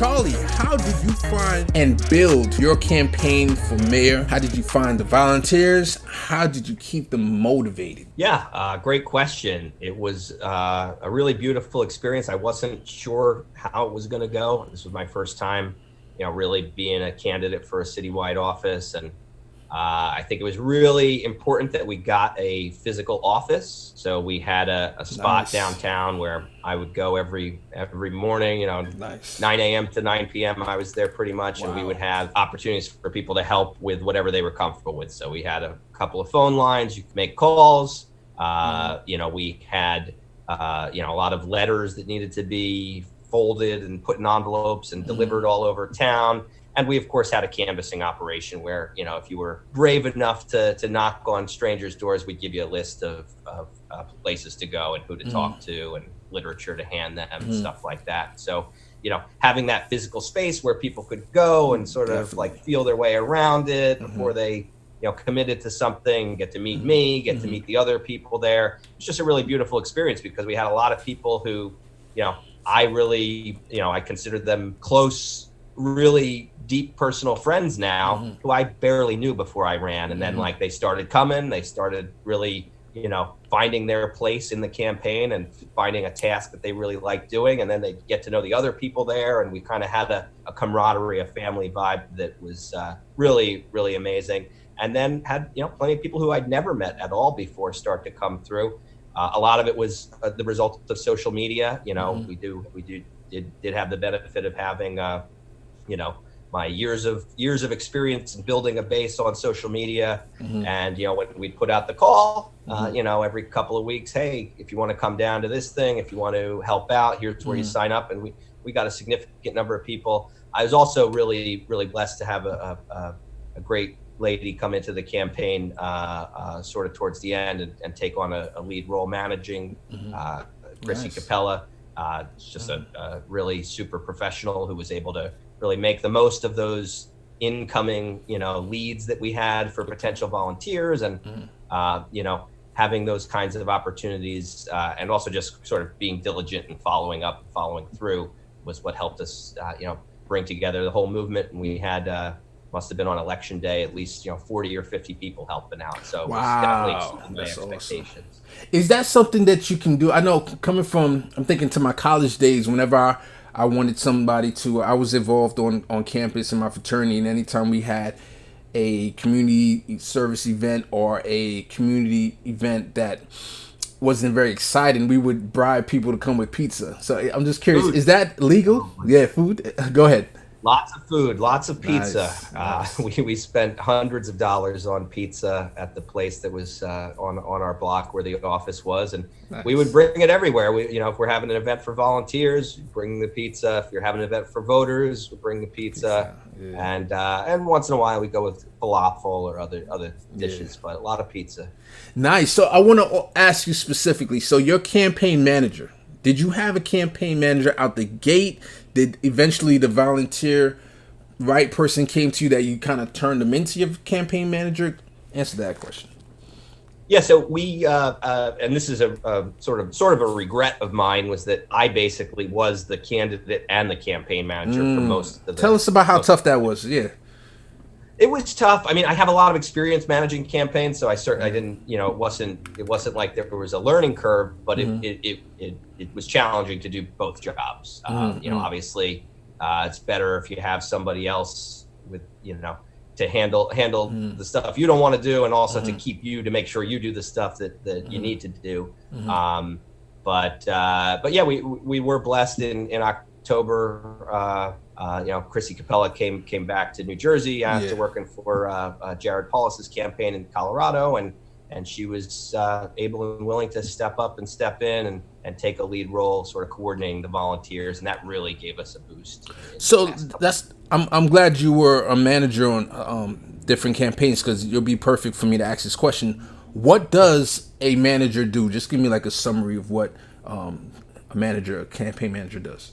Charlie, how did you find and build your campaign for mayor? How did you find the volunteers? How did you keep them motivated? Yeah, great question. It was a really beautiful experience. I wasn't sure how it was going to go. This was my first time, really being a candidate for a citywide office. And I think it was really important that we got a physical office. So we had a spot downtown where I would go every morning, 9 a.m. to 9 p.m. I was there pretty much. Wow. And we would have opportunities for people to help with whatever they were comfortable with. So we had a couple of phone lines. You could make calls. We had, a lot of letters that needed to be folded and put in envelopes and delivered all over town. And we, of course, had a canvassing operation where, if you were brave enough to knock on strangers' doors, we'd give you a list of places to go and who to talk to and literature to hand them and stuff like that. So, having that physical space where people could go and sort of like feel their way around it before they, committed to something, get to meet me, get to meet the other people there. It's just a really beautiful experience because we had a lot of people who, I really, I considered them close, really deep personal friends now who I barely knew before I ran. And then they started coming, they started really, finding their place in the campaign and finding a task that they really liked doing. And then they get to know the other people there. And we kind of had a camaraderie, a family vibe that was really, really amazing. And then had, plenty of people who I'd never met at all before start to come through. A lot of it was the result of social media. We did have the benefit of having, my years of experience in building a base on social media. And, when we'd put out the call, every couple of weeks, hey, if you want to come down to this thing, if you want to help out, here's where you sign up. And we got a significant number of people. I was also really, really blessed to have a great lady come into the campaign sort of towards the end and take on a lead role managing Chrissy Capella. It's just a really super professional who was able to really make the most of those incoming, leads that we had for potential volunteers and, having those kinds of opportunities and also just sort of being diligent and following up, following through was what helped us, bring together the whole movement. And we had, must have been on election day, at least, 40 or 50 people helping out. So it was definitely exceeding my expectations. Awesome. Is that something that you can do? I know coming from, I'm thinking to my college days, whenever I wanted somebody to, I was involved on campus in my fraternity, and anytime we had a community service event or a community event that wasn't very exciting, we would bribe people to come with pizza. So I'm just curious, is that legal? Yeah, food? Go ahead. Lots of food, lots of pizza. Nice. We spent hundreds of dollars on pizza at the place that was on our block where the office was, and we would bring it everywhere. We, if we're having an event for volunteers, bring the pizza. If you're having an event for voters, we bring the pizza. Yeah. And once in a while we go with falafel or other dishes, but a lot of pizza. Nice. So I want to ask you specifically. So your campaign manager. Did you have a campaign manager out the gate? Did eventually the volunteer right person came to you that you kind of turned them into your campaign manager? Answer that question. Yeah, so we, and this is a sort of a regret of mine, was that I basically was the candidate and the campaign manager for most of the. Tell us about how tough that was. Yeah. It was tough. I mean, I have a lot of experience managing campaigns, so I didn't, it wasn't like there was a learning curve, but it was challenging to do both jobs. Obviously, it's better if you have somebody else with, to handle the stuff you don't want to do, and also to keep you, to make sure you do the stuff that you need to do. But yeah, we were blessed in October. Chrissy Capella came back to New Jersey after working for Jared Paulus's campaign in Colorado, and she was able and willing to step up and step in and take a lead role, sort of coordinating the volunteers, and that really gave us a boost. So I'm glad you were a manager on different campaigns, because you'll be perfect for me to ask this question. What does a manager do? Just give me like a summary of what a campaign manager does.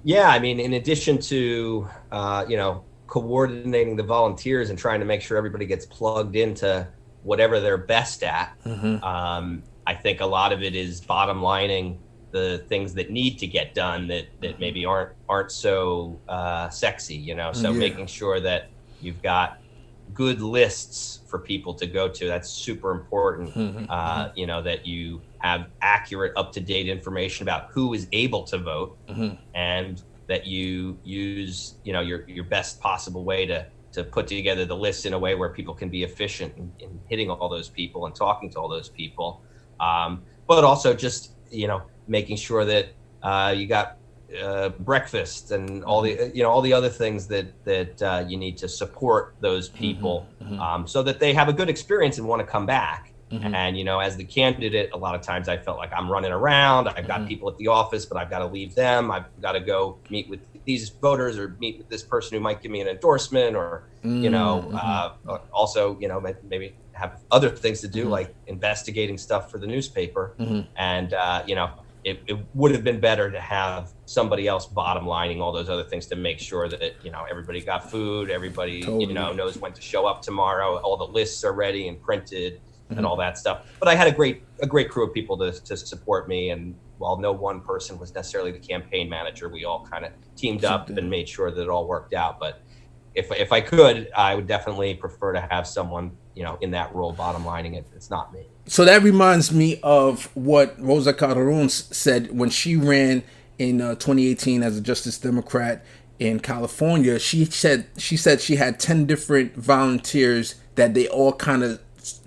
Yeah, I mean, in addition to, coordinating the volunteers and trying to make sure everybody gets plugged into whatever they're best at, I think a lot of it is bottom lining, the things that need to get done that maybe aren't so sexy, you know. So making sure that you've got good lists for people to go to, that's super important. You know, that you have accurate, up-to-date information about who is able to vote, and that you use, you know, your best possible way to put together the list in a way where people can be efficient in hitting all those people and talking to all those people. But also just, you know, making sure that you got breakfast and all the, you know, all the other things that you need to support those people, so that they have a good experience and want to come back. And, you know, as the candidate, a lot of times I felt like I'm running around. I've got people at the office, but I've got to leave them. I've got to go meet with these voters or meet with this person who might give me an endorsement, or, you know, also, you know, maybe have other things to do, like investigating stuff for the newspaper. And, you know, it would have been better to have somebody else bottom lining all those other things to make sure that, you know, everybody got food, everybody, you know, knows when to show up tomorrow, all the lists are ready and printed and all that stuff. But I had a great crew of people to support me. And while no one person was necessarily the campaign manager, we all kind of teamed up and made sure that it all worked out. But if I could, I would definitely prefer to have someone, you know, in that role bottom lining it. It's not me. So that reminds me of what Rosa Calderon said when she ran in 2018 as a Justice Democrat in California. She said she had 10 different volunteers that they all kind of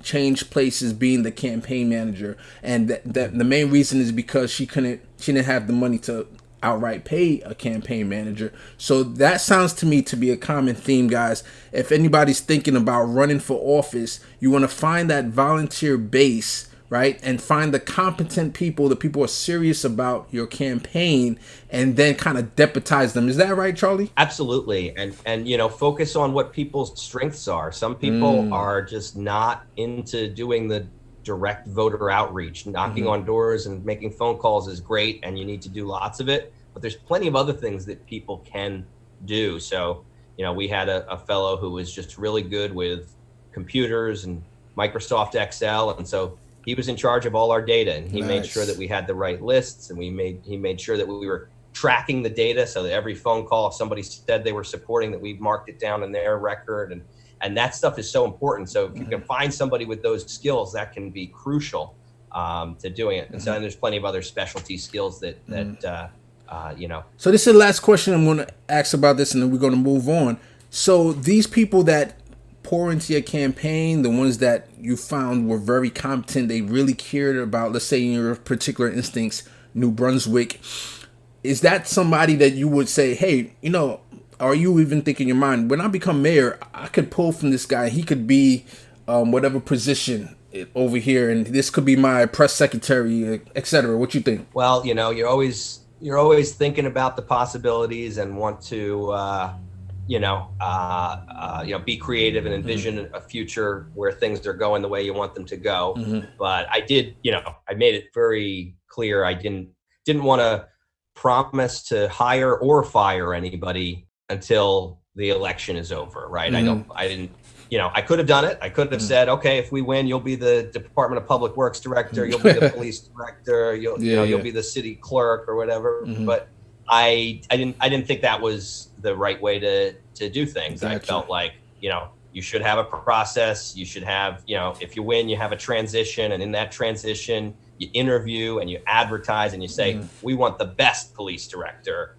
changed places being the campaign manager, and that the main reason is because she didn't have the money to outright pay a campaign manager. So that sounds to me to be a common theme, guys. If anybody's thinking about running for office, you want to find that volunteer base, right? And find the competent people, the people who are serious about your campaign, and then kind of deputize them. Is that right, Charlie? Absolutely. And you know, focus on what people's strengths are. Some people are just not into doing the direct voter outreach. Knocking on doors and making phone calls is great, and you need to do lots of it, but there's plenty of other things that people can do. So, you know, we had a fellow who was just really good with computers and Microsoft Excel, and so he was in charge of all our data, and he made sure that we had the right lists, and he made sure that we were tracking the data, so that every phone call, if somebody said they were supporting, that we marked it down in their record. And that stuff is so important. So if you can find somebody with those skills, that can be crucial to doing it. And so there's plenty of other specialty skills that you know. So this is the last question I'm going to ask about this, and then we're going to move on. So these people that pour into your campaign, the ones that you found were very competent, they really cared about, let's say in your particular instance, New Brunswick, is that somebody that you would say, hey, you know, are you even thinking in your mind, when I become mayor, I could pull from this guy, he could be whatever position over here, and this could be my press secretary, etc. What you think? Well, you know, you're always thinking about the possibilities and want to you know, be creative and envision a future where things are going the way you want them to go. But I did, you know, I made it very clear I didn't want to promise to hire or fire anybody until the election is over, right? I didn't, you know, I could have done it. I could have said, okay, if we win, you'll be the Department of Public Works director, you'll be the police director, you'll be the city clerk or whatever. But I didn't think that was the right way to do things. Gotcha. I felt like, you know, you should have a process. You should have, you know, if you win, you have a transition, and in that transition, you interview and you advertise and you say, we want the best police director.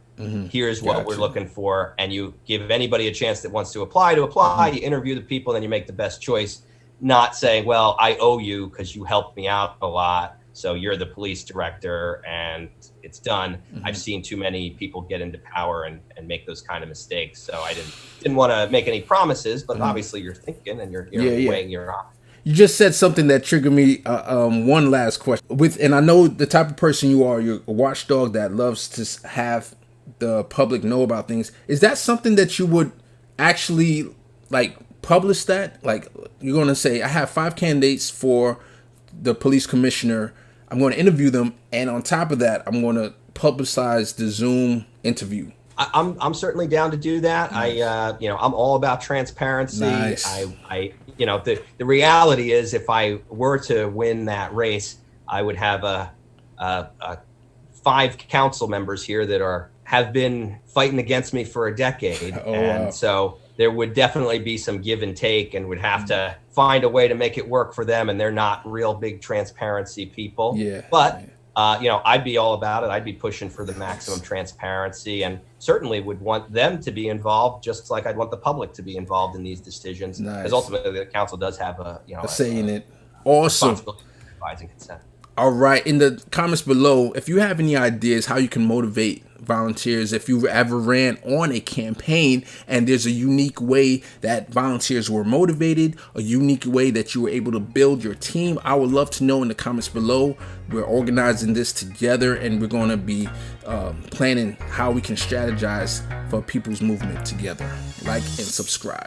Here's what we're looking for. And you give anybody a chance that wants to apply. You interview the people, then you make the best choice, not saying, well, I owe you because you helped me out a lot, so you're the police director and it's done. I've seen too many people get into power and make those kind of mistakes. So I didn't want to make any promises, but obviously you're thinking and you're weighing your options. You just said something that triggered me. One last question. And I know the type of person you are. You're a watchdog that loves to have the public know about things. Is that something that you would actually like publish? That like you're going to say, I have 5 candidates for the police commissioner. I'm going to interview them, and on top of that, I'm going to publicize the Zoom interview. I'm certainly down to do that. Nice. I'm all about transparency. Nice. The reality is, if I were to win that race, I would have a 5 council members here that have been fighting against me for a decade. Wow. So there would definitely be some give and take, and would have to find a way to make it work for them. And they're not real big transparency people. Yeah. But I'd be all about it. I'd be pushing for the maximum transparency, and certainly would want them to be involved, just like I'd want the public to be involved in these decisions. Because ultimately, the council does have a say in it. Awesome. Advising consent. All right. In the comments below, if you have any ideas how you can motivate volunteers, if you ever ran on a campaign and there's a unique way that volunteers were motivated, a unique way that you were able to build your team, I would love to know in the comments below. We're organizing this together, and we're going to be planning how we can strategize for people's movement together. Like and subscribe.